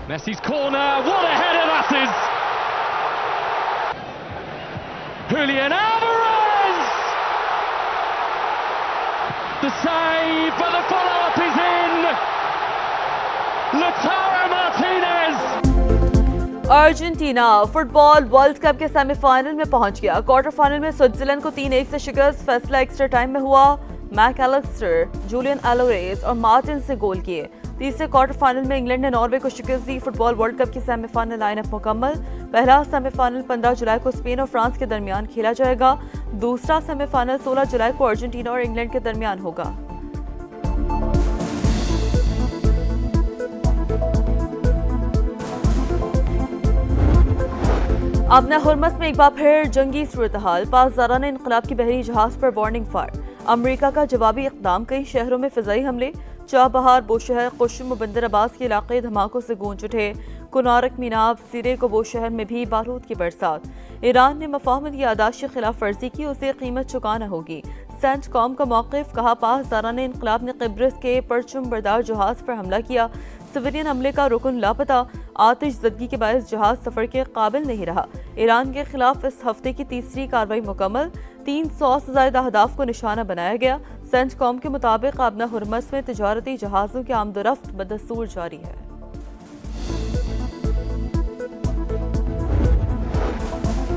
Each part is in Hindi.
Messi's corner, what a header that is! Julian Alvarez! The save, but the follow-up is in! Lautaro Martinez! Argentina football world cup के सेमीफाइनल में पहुंच गया। क्वार्टर फाइनल में स्विट्जरलैंड को 3-1 से शिकस्त। फैसला एक्स्ट्रा टाइम में हुआ। मैक एलेक्स्टर, जूलियन एलोरेस और मार्टिन से गोल किए। तीसरे क्वार्टर फाइनल में इंग्लैंड ने नॉर्वे को शिकस्त दी। फुटबॉल वर्ल्ड कप की सेमीफाइनल लाइनअप मुकम्मल। पहला सेमीफाइनल 15 जुलाई को स्पेन और फ्रांस के दरमियान खेला जाएगा। दूसरा सेमीफाइनल 16 जुलाई को अर्जेंटीना और इंग्लैंड के दरमियान होगा। अपना हुर्मस में एक बार फिर जंगी सूरत-हाल। पासदाराना इनकलाब की बहरी जहाज पर वार्निंग फायर। अमरीका का जवाबी इक़दाम। कई शहरों में फ़िज़ाई हमले। चाबहार, बोशहर, कुशम, बंदर अब्बास के इलाके धमाकों से गूंज उठे। कुनारक, मीनाब, सिरे को बोशहर में भी बारूद की बरसात। ईरान ने मफाहमत की यादाश्त की खिलाफ वर्जी की, उसे कीमत चुकाना होगी। सेंट कॉम का मौक़िफ़। कहा, पासदाराना इनकलाब ने क़िब्रिस के परचम बरदार जहाज पर हमला किया। सिविलियन हमले का रुकन लापता। आतिश ज़दगी के बायस जहाज सफ़र के काबिल नहीं रहा। ईरान के खिलाफ इस हफ्ते की तीसरी कार्रवाई मुकम्मल। 300 से ज़्यादा अहदाफ को निशाना बनाया गया। सेंट कॉम के मुताबिक आबना हुर्मस में तिजारती जहाज़ों की आमदोरफ्त बदस्तूर जारी है।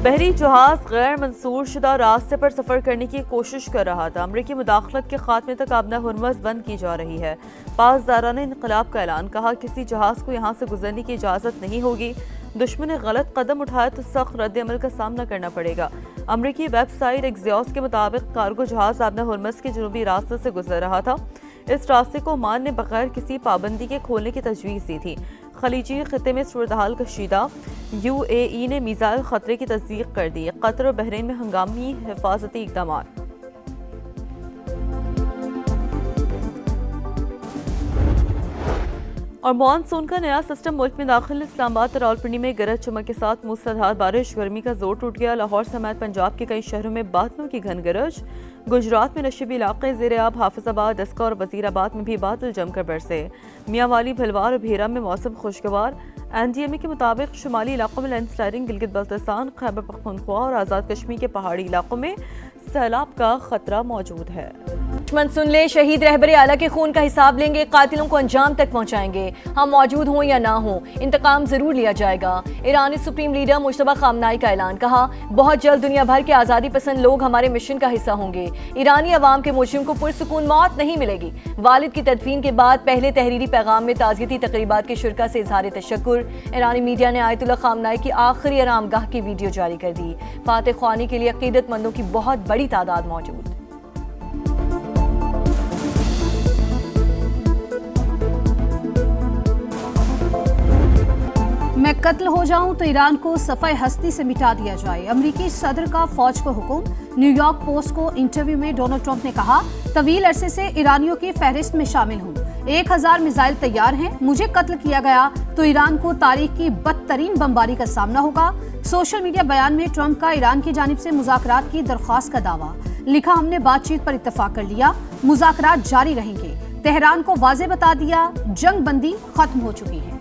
बहरी जहाज गैर मंसूर शुदा रास्ते पर सफर करने की कोशिश कर रहा था। अमरीकी मुदाखलत के खात्मे तक आबना हुर्मस बंद की जा रही है। पासदाराना इनकलाब का ऐलान। कहा, किसी जहाज को यहाँ से गुजरने की इजाज़त नहीं होगी। दुश्मन ने गलत कदम उठाया तो सख्त रद्द-ए-अमल का सामना करना पड़ेगा। अमरीकी वेबसाइट एक्सियोस के मुताबिक कार्गो जहाज आबना हुर्मस के जनूबी रास्ते से गुजर रहा था। इस रास्ते को ओमान ने बगैर किसी पाबंदी के खोलने की तजवीज़ दी थी। खलीजी खिते में सूरत-हाल कशीदा। UAE ने मिसाइल खतरे की तस्दीक कर दी। कतर और बहरीन में हंगामी हिफाजती इक़दाम। और मानसून का नया सिस्टम मुल्क में दाखिल। इस्लामाबाद और रावलपिंडी में गरज चमक के साथ मूसलाधार बारिश। गर्मी का जोर टूट गया। लाहौर समेत पंजाब के कई शहरों में बादलों की घन गरज। गुजरात में नशीबी इलाके ज़ेर-ए-आब। हाफिजाबाद, अस्का और वज़ीराबाद में भी बादल जमकर बरसे। मियांवाली, भलवार और भेरा में मौसम खुशगवार। NDMA के मुताबिक शुमाली इलाकों में लैंडस्लाइडिंग, गिलगित बल्तिस्तान, खैबर पख्तूनख्वा और आज़ाद कश्मीर के पहाड़ी इलाकों में सैलाब का खतरा मौजूद है। दुश्मन सुन ले, शहीद रहबरे आला के खून का हिसाब लेंगे, कातिलों को अंजाम तक पहुंचाएंगे। हम मौजूद हों या ना हो, इंतकाम जरूर लिया जाएगा। ईरानी सुप्रीम लीडर मुश्तबा खामनाई का ऐलान। कहा, बहुत जल्द दुनिया भर के आज़ादी पसंद लोग हमारे मिशन का हिस्सा होंगे। ईरानी अवाम के मुजरिम को पुरसुकून मौत नहीं मिलेगी। वालिद की तदफीन के बाद पहले तहरीरी पैगाम में ताज़ियती तकरीबात के शुरका से इजहार तशक्कुर। ईरानी मीडिया ने आयतुल्लाह खामनाई की आखिरी आरामगाह की वीडियो जारी कर दी। फातह ख्वानी के लिए अकीदतमंदों की बहुत बड़ी तादाद मौजूद। मैं कत्ल हो जाऊं तो ईरान को सफ़ाए हस्ती से मिटा दिया जाए। अमरीकी सदर का फौज को हुक्म। न्यूयॉर्क पोस्ट को इंटरव्यू में डोनाल्ड ट्रंप ने कहा, तवील अरसे से ईरानियों की फहरिस्त में शामिल हूं। 1000 मिसाइल तैयार हैं। मुझे कत्ल किया गया तो ईरान को तारीख की बदतरीन बमबारी का सामना होगा। सोशल मीडिया बयान में ट्रंप का ईरान की जानिब से मुज़ाकरात की दरख्वास्त का दावा। लिखा, हमने बातचीत पर इत्तफाक कर लिया, मुज़ाकरात जारी रहेंगे। तेहरान को वाज़े बता दिया, जंग बंदी खत्म हो चुकी है।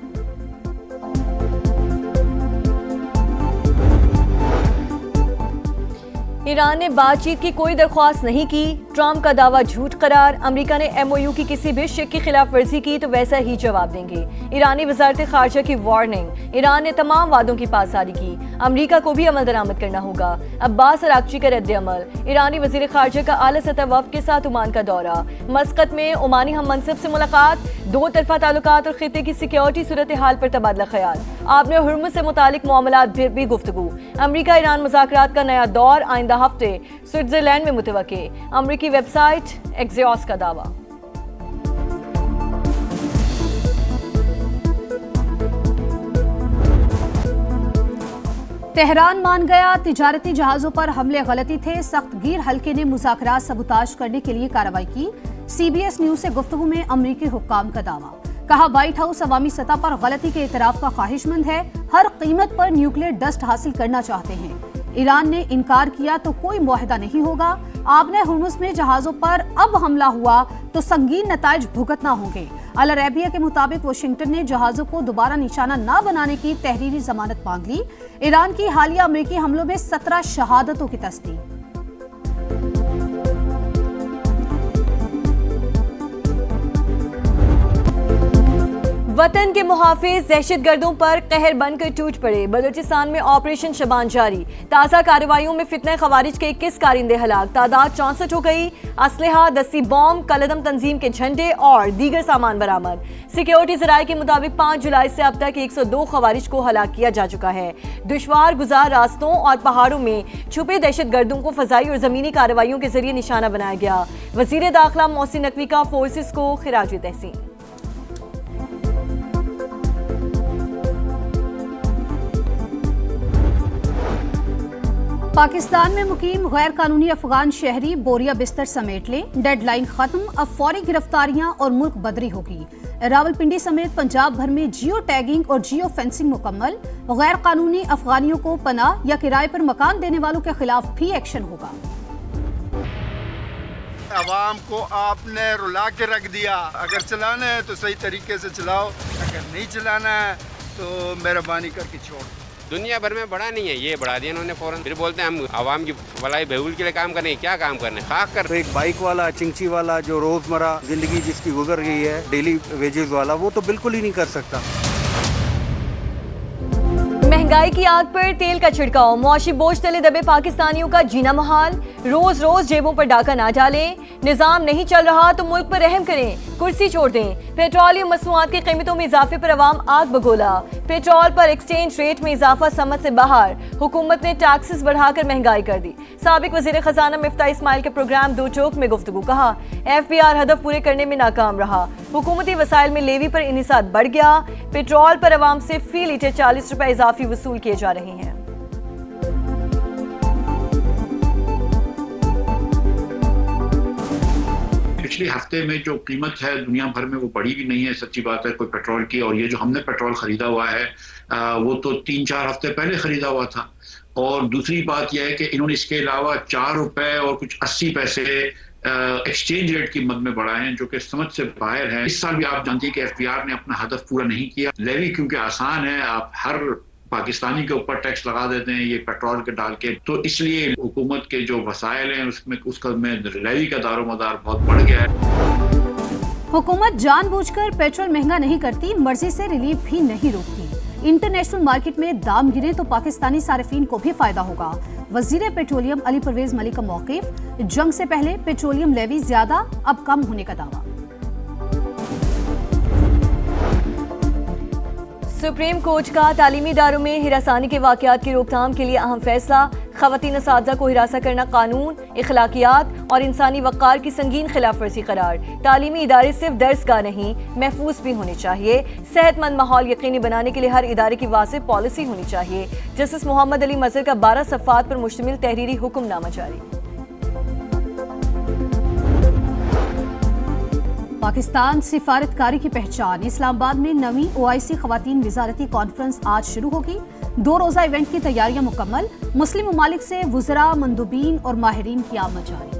ईरान ने बातचीत की कोई दरख्वास्त नहीं की। ट्रंप का दावा झूठ करार। अमेरिका ने MOU की किसी भी शिक की खिलाफ वर्जी की तो वैसा ही जवाब देंगे। ईरानी वजारत खारजा की वार्निंग। ईरान ने तमाम वादों की पासदारी की। अमेरिका को भी अमल दरामद करना होगा। अब्बास अरागची का रद्द अमल। ईरानी वजीर खारजा का आला सतह वफ़द के साथ ओमान का दौरा। मस्कत में ओमानी हम मनसब से मुलाकात। दो तरफा ताल्लुकात और खिते की सिक्योरिटी सूरत हाल पर तबादला ख्याल। आबने हुर्मुज़ से मुतालिक मामलात पर भी गुफ्तगू। अमेरिका ईरान मुज़ाकरात का नया दौर आइंदा हफ्ते स्विट्जरलैंड में मुतवक्के। अमेरिकी वेबसाइट एक्सियोस का दावा। तेहरान मान गया, तिजारती जहाजों पर हमले गलती थे। सख्त गिर हल्के ने मुज़ाकरात सबूताज करने के लिए कार्रवाई की। CBS न्यूज से गुफ्तगू में अमरीकी हुक्काम का दावा। कहा, व्हाइट हाउस अवामी सतह पर गलती के इतराफ का ख्वाहिशमंद है। हर कीमत पर न्यूक्लियर डस्ट हासिल करना चाहते हैं। ईरान ने इनकार किया तो कोई मुआहदा नहीं होगा। आबने हुर्मुज़ में जहाजों पर अब हमला हुआ तो संगीन नताइज भुगतना होंगे। अल अरेबिया के मुताबिक वाशिंगटन ने जहाजों को दोबारा निशाना न बनाने की तहरीरी जमानत मांग ली। ईरान की हालिया अमेरिकी हमलों में 17 शहादतों की तस्दीक। वतन के मुहाफिज दहशतगर्दों पर कहर बनकर टूट पड़े। बलूचिस्तान में ऑपरेशन शबान जारी। ताज़ा कार्रवाइयों में फितने खवारिज के 21 कारिंदे हलाक, तादाद 64 हो गई। असलहा, दस्ती बॉम्ब, कलदम तंजीम के झंडे और दीगर सामान बरामद। सिक्योरिटी जराये के मुताबिक 5 जुलाई से अब तक 102 खवारिज को हलाक किया जा चुका है। दुश्वार गुजार रास्तों और पहाड़ों में छुपे दहशतगर्दों को फजाई और जमीनी कार्रवाइयों के जरिए निशाना बनाया गया। वजीर दाखिला मोहसिन नकवी का फोर्सेस को खिराज तहसीन। पाकिस्तान में मुकीम गैर कानूनी अफगान शहरी बोरिया बिस्तर समेट लें, डेडलाइन खत्म, अब फौरी गिरफ्तारियां और मुल्क बदरी होगी। रावलपिंडी समेत पंजाब भर में जियो टैगिंग और जियो फेंसिंग मुकम्मल। गैर कानूनी अफगानियों को पनाह या किराए पर मकान देने वालों के खिलाफ भी एक्शन होगा। आवाम को आपने रुला के रख दिया। अगर चलाना है तो सही तरीके से चलाओ, अगर नहीं चलाना है तो मेहरबानी करके छोड़। दुनिया भर में बढ़ा नहीं है, ये बढ़ा दिया इन्होंने फौरन। फिर बोलते हैं हम आवाम की भलाई बहबूद के लिए काम करने, क्या काम करने, खाक कर। तो एक बाइक वाला, चिंची वाला, जो रोजमर्रा जिंदगी जिसकी गुजर गई है, डेली वेजेस वाला, वो तो बिल्कुल ही नहीं कर सकता। महंगाई की आग पर तेल का छिड़काव, मुआशी बोझ तले दबे पाकिस्तानियों का जीना मुहाल। रोज रोज जेबों पर डाका ना डालें, निजाम नहीं चल रहा तो मुल्क पर रहम करें, कुर्सी छोड़ दें। पेट्रोलियम मसनूआत की कीमतों में इजाफे पर अवाम आग बगोला। पेट्रोल पर एक्सचेंज रेट में इजाफा समझ से बाहर, हुकूमत ने टैक्सेस बढ़ाकर महंगाई कर दी। साबिक वजीर खजाना मिफ्ता इस्माइल के प्रोग्राम दो टोक में गुफ्तगू, कहा FBR हदफ पूरे करने में नाकाम रहा। हुकूमती वसाइल में लेवी पर इन्हिसार बढ़ गया। पेट्रोल पर अवाम से फी लीटर 40 रुपए इजाफी वसूल किए जा रहे हैं। पिछले हफ्ते में जो कीमत है दुनिया भर में वो बढ़ी भी नहीं है, सच्ची बात है, कोई पेट्रोल की। और ये जो हमने पेट्रोल खरीदा हुआ है वो तो 3-4 हफ्ते पहले खरीदा हुआ था। और दूसरी बात यह है कि इन्होंने इसके अलावा 4 रुपए और कुछ 80 पैसे एक्सचेंज रेट कीमत में बढ़ाए हैं, जो कि समझ से बाहर है। इस साल भी आप जानती है कि FBR ने अपना हदफ पूरा नहीं किया। लेवी क्योंकि आसान है, आप हर पाकिस्तानी के ऊपर टैक्स लगा देते हैं ये पेट्रोल के डाल के, तो इसलिए हुकूमत के जो वसाइल हैं उसमें लेवी का दारोमदार बहुत बढ़ गया है। हुकूमत जानबूझकर पेट्रोल महंगा नहीं करती, मर्जी से रिलीफ भी नहीं रोकती। इंटरनेशनल मार्केट में दाम गिरे तो पाकिस्तानी सारिफीन को भी फायदा होगा। वजीर पेट्रोलियम अली परवेज मलिक का मौक़िफ़, जंग से पहले पेट्रोलियम लेवी ज्यादा अब कम होने का दावा। सुप्रीम कोर्ट का तालीमी इदारों में हिरासानी के वाक़यात की रोकथाम के लिए अहम फैसला। ख़वातीन असातिज़ा को हिरासा करना कानून, इखलाकियात और इंसानी वक़ार की संगीन खिलाफ वर्जी करार। तालीमी इदारे सिर्फ दर्सगाह नहीं, महफूज भी होने चाहिए। सेहतमंद माहौल यकीनी बनाने के लिए हर इदारे की वाज़ेह पॉलिसी होनी चाहिए। जस्टिस मोहम्मद अली मज़हर का 12 सफ़ात पर मुश्तमिल तहरीरी हुक्मनामा जारी। पाकिस्तान सिफारतकारी की पहचान, इस्लामाबाद में नवीं OIC ख़वातीन वज़ारती कॉन्फ्रेंस आज शुरू होगी। 2 रोज़ा इवेंट की तैयारियां मुकम्मल। मुस्लिम ममालिक से वुज़रा, मंदूबीन और माहिरीन की आमद जारी।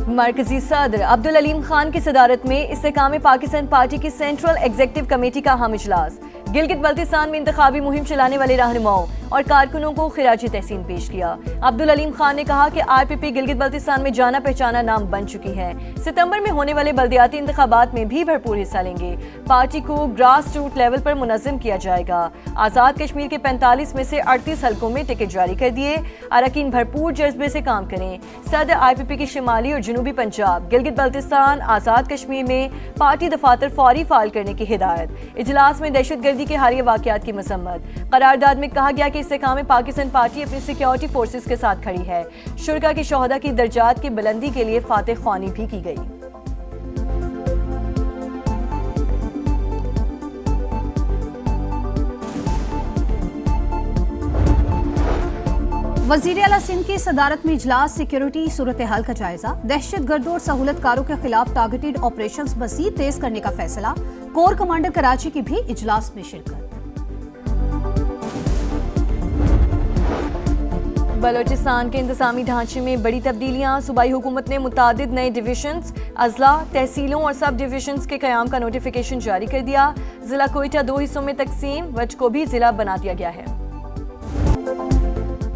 मरकजी सदर अब्दुल अलीम खान की सदारत में इस्तेकाम पाकिस्तान पार्टी की सेंट्रल एग्जीक्यूटिव कमेटी का अहम इजलास। गिलगित बल्तिस्तान में इंतखाबी मुहिम चलाने वाले रहनुमाओं और कारकुनों को खिराजी तहसीन पेश किया। अब्दुल अलीम खान ने कहा कि IPP गिलगित बल्तिस्तान में जाना पहचाना नाम बन चुकी है। सितंबर में होने वाले बल्दियाती इंतखाबात में भी भरपूर हिस्सा लेंगे। पार्टी को ग्रास रूट लेवल पर मुनज़्ज़म किया जाएगा। आज़ाद कश्मीर के 45 में से 38 हलकों में टिकट जारी कर दिए। अरकान भरपूर जज्बे से काम करें। सदर IPP की शिमाली और जनूबी पंजाब, गिलगित बल्तिस्तान, आज़ाद कश्मीर में पार्टी दफातर फौरी फाल करने की हिदायत। इजलास में दहशतगर्दी के हालिया वाक़यात की मजम्मत। करारदाद में कहा गया कि इस्तेकाम पाकिस्तान पार्टी अपनी सिक्योरिटी फोर्सेस के साथ खड़ी है। शुरका की शोहदा की दर्जात की बुलंदी के लिए फातिह ख्वानी भी की गई। वज़ीर आला सिंध की सदारत में इजलास, सिक्योरिटी सूरत हाल का जायजा। दहशतगर्दों और सहूलतकारों के खिलाफ टारगेटेड ऑपरेशंस मज़ीद तेज करने का फैसला। कोर कमांडर कराची की भी इजलास में शिरकत। बलोचिस्तान के इंतजामी ढांचे में बड़ी तब्दीलियां। सूबाई हुकूमत ने मुतादिद नए डिवीजन्स, अजला, तहसीलों और सब डिवीजन्स के क़याम का नोटिफिकेशन जारी कर दिया। जिला कोयटा 2 हिस्सों में तकसीम, वज को भी जिला बना दिया गया है।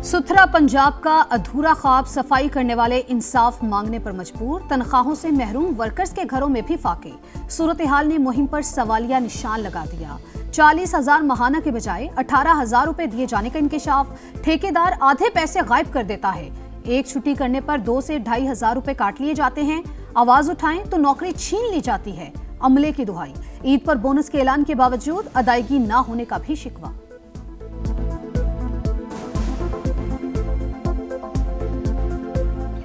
सुथरा पंजाब का अधूरा ख्वाब, सफाई करने वाले इंसाफ मांगने पर मजबूर, तनख्वाहों से महरूम वर्कर्स के घरों में भी फाके। सूरत हाल ने मुहिम पर सवालिया निशान लगा दिया। 40,000 माहाना के बजाय 18,000 रुपए दिए जाने का इंकशाफ। ठेकेदार आधे पैसे गायब कर देता है। एक छुट्टी करने पर 2 से 2,500 रुपए काट लिए जाते हैं। आवाज उठाएं तो नौकरी छीन ली जाती है। अमले की दुहाई। ईद पर बोनस के ऐलान के बावजूद अदायगी न होने का भी शिकवा।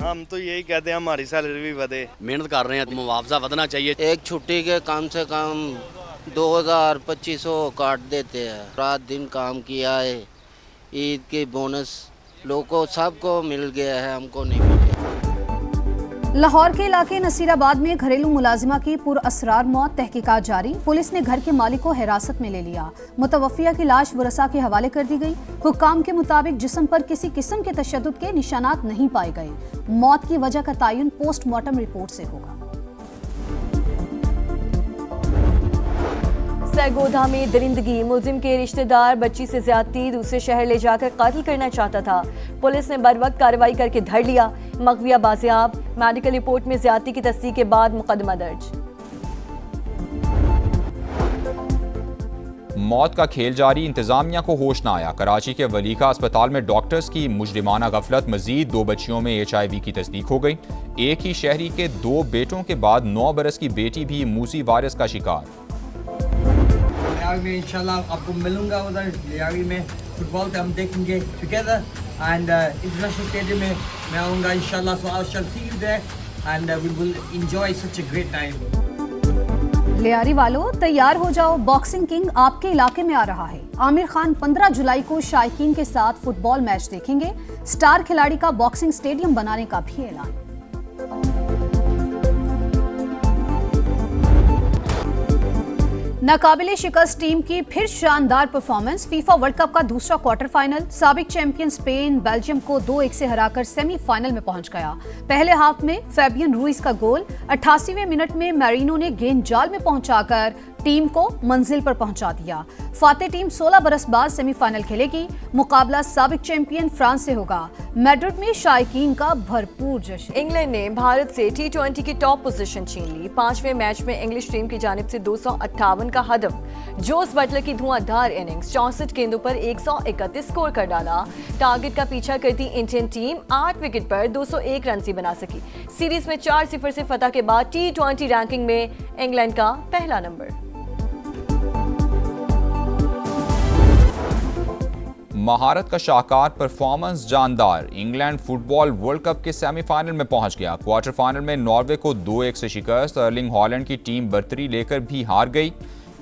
हम तो यही कहते हैं हमारी सैलरी भी बढ़े। मेहनत कर रहे हैं, मुआवजा बढ़ना चाहिए। एक छुट्टी के कम से कम 2,000-2,500 काट देते हैं। रात दिन काम किया है, ईद के बोनस लोगों सबको मिल गया है, हमको नहीं मिला। लाहौर के इलाके नसीराबाद में घरेलू मुलाजिमा की पुरअसरार मौत, तहकीकात जारी। पुलिस ने घर के मालिक को हिरासत में ले लिया। मुतवफ़िया की लाश वरसा के हवाले कर दी गई। हुक्काम के मुताबिक जिस्म पर किसी किस्म के तशद्दुद के निशानात नहीं पाए गए। मौत की वजह का तयन पोस्टमार्टम रिपोर्ट से होगा। सरगोधा में दरिंदगी, मुलजिम के रिश्तेदार बच्ची से ज्यादती, दूसरे शहर ले जाकर कत्ल करना चाहता था। पुलिस ने बर वक्त कार्रवाई करके धर लिया। मगविया बाजियाब, मेडिकल रिपोर्ट में ज्यादती की तस्दीक के बाद मुकदमा दर्ज। मौत का खेल जारी, इंतजामिया को होश न आया। कराची के वलीका अस्पताल में डॉक्टर्स की मुजरिमाना गफलत। मजीद 2 बच्चियों में HIV की तस्दीक हो गई। एक ही शहरी के 2 बेटों के बाद 9 बरस की बेटी भी मूसी वायरस का शिकार। में इंशाल्लाह आपको मिलूंगा उधर लियावी में। फुटबॉल पे हम देखेंगे टुगेदर एंड इंटरनेशनल स्टेडियम में मैं आऊँगा इंशाल्लाह। So I shall see you there and we will enjoy such a great time. Lyari वालों तैयार हो जाओ, बॉक्सिंग किंग आपके इलाके में आ रहा है। आमिर खान 15 जुलाई को शायकीन के साथ फुटबॉल मैच देखेंगे। स्टार खिलाड़ी का बॉक्सिंग स्टेडियम बनाने का भी ऐलान। नाकाबिले शिकस्त टीम की फिर शानदार परफॉर्मेंस। फीफा वर्ल्ड कप का दूसरा क्वार्टर फाइनल। साबिक चैंपियन स्पेन बेल्जियम को 2-1 से हराकर सेमीफाइनल में पहुंच गया। पहले हाफ में फैबियन रूइस का गोल, 88वें मिनट में मैरिनो ने गेंद जाल में पहुंचाकर टीम को मंजिल पर पहुंचा दिया। फातेह टीम 16 बरस बाद सेमीफाइनल खेलेगी। मुकाबला साबिक चैंपियन फ्रांस से होगा। मैड्रिड में शायकीन का भरपूर जश्न। इंग्लैंड ने भारत से T20 की टॉप पोजीशन छीन ली। 5वें मैच में इंग्लिश टीम की जानिब से 258 का हदफ। जोस बटलर की धुआंधार इनिंग्स, 64 गेंदों पर 131 स्कोर कर डाला। टारगेट का पीछा करती इंडियन टीम 8 विकेट पर 201 रन ही बना सकी। सीरीज में 4-0 से फतह के बाद T20 रैंकिंग में इंग्लैंड का पहला नंबर। महारत का शाहकार, परफॉर्मेंस जानदार। इंग्लैंड फुटबॉल वर्ल्ड कप के सेमीफाइनल में पहुंच गया। क्वार्टर फाइनल में नॉर्वे को 2-1 से शिकस्त। अर्लिंग हॉलैंड की टीम बर्तरी लेकर भी हार गई।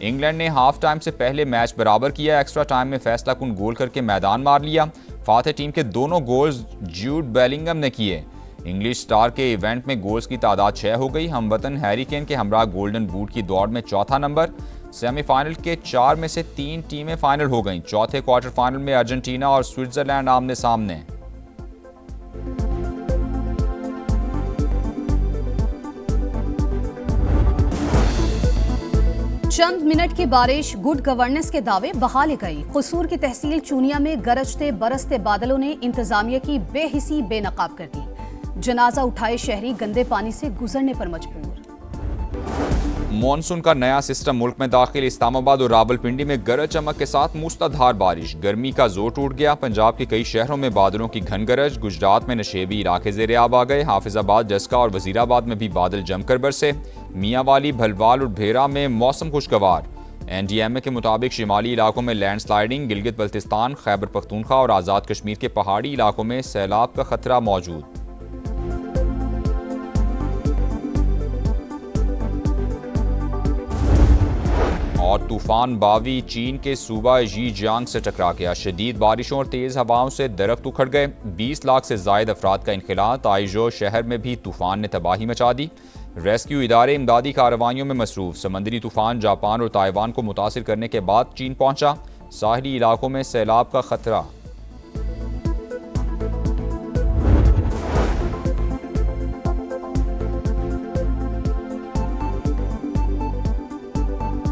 इंग्लैंड ने हाफ टाइम से पहले मैच बराबर किया। एक्स्ट्रा टाइम में फैसला कुन गोल करके मैदान मार लिया। फातेह टीम के दोनों गोल्स जूड बेलिंगम ने किए। इंग्लिश स्टार के इवेंट में गोल्स की तादाद 6 हो गई। हमवतन हैरी केन के हमरा गोल्डन बूट की दौड़ में चौथा नंबर। सेमीफाइनल के 4 में से 3 टीमें फाइनल हो गईं। चौथे क्वार्टर फाइनल में अर्जेंटीना और स्विट्जरलैंड आमने सामने। चंद मिनट की बारिश, गुड गवर्नेंस के दावे बहा ले गई। कसूर की तहसील चूनिया में गरजते बरसते बादलों ने इंतजामिया की बेहिसी बेनकाब कर दी। जनाजा उठाए शहरी गंदे पानी से गुजरने पर मजबूर। मॉनसून का नया सिस्टम मुल्क में दाखिल। इस्लामाबाद और रावलपिंडी में गरज चमक के साथ मूसलाधार बारिश। गर्मी का जोर टूट गया। पंजाब के कई शहरों में बादलों की घन गरज। गुजरात में नशेबी इलाके ज़ेरे आब आ गए। हाफिजाबाद, जस्का और वजीराबाद में भी बादल जमकर बरसे। मियांवाली, भलवाल और भेरा में मौसम खुशगवार। NDMA के मुताबिक शिमाली इलाकों में लैंडस्लाइडिंग। गिलगित बल्तिस्तान, खैबर पख्तूनख्वा और आज़ाद कश्मीर के पहाड़ी इलाकों में सैलाब का खतरा मौजूद। और तूफान बावी चीन के सूबा ज़ीजियांग से टकरा गया। शदीद बारिशों और तेज़ हवाओं से दरख्त उखड़ गए। 20 लाख से ज़ायद अफराद का इनखला। ताइजो शहर में भी तूफान ने तबाही मचा दी। रेस्क्यू इदारे इमदादी कार्रवाइयों में मसरूफ। समंदरी तूफान जापान और ताइवान को मुतासिर करने के बाद चीन पहुंचा। साहली इलाकों में सैलाब का खतरा।